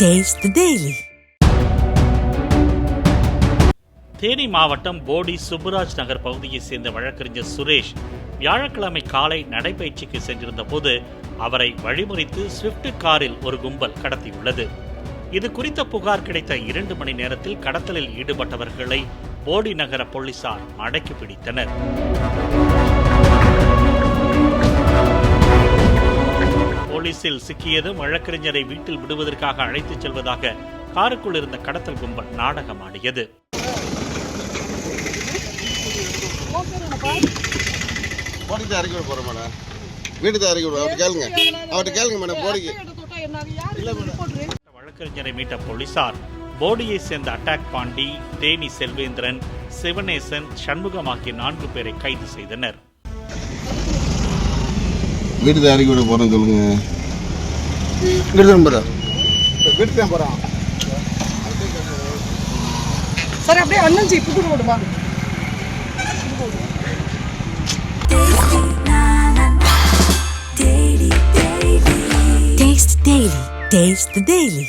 Taste the Daily. Theni மாவட்டம் போடி சுப்புராஜ் நகர் பகுதியைச் சேர்ந்த வழக்கறிஞர் சுரேஷ் வியாழக்கிழமை காலை நடைபயிற்சிக்கு சென்றிருந்த போது அவரை வழிமறித்து ஸ்விஃப்ட் காரில் ஒரு கும்பல் கடத்தியுள்ளது. இது குறித்த புகார் கிடைத்த 2 மணி நேரத்தில் கடத்தலில் ஈடுபட்டவர்களை போடி நகர போலீசார் அடக்கி பிடித்தனர். போலீசில் சிக்கியதும் வழக்கறிஞரை வீட்டில் விடுவதற்காக அழைத்துச் செல்வதாக காருக்குள் இருந்த கடத்தல் கும்பல் நாடகமாடியது. வழக்கறிஞரை மீட்ட போலீசார் போடியை சேர்ந்த அட்டாக் பாண்டி, தேனி செல்வேந்திரன், சிவனேசன், சண்முகம் ஆகிய 4 பேரை கைது செய்தனர். வீட்டுக்கு இறக்கி விட போறேன் சொல்லுங்க. வீட்டுக்கு தான் போறான் சார். அப்படியே அண்ணஞ்சி புது ரோடுமா? Taste the Daily.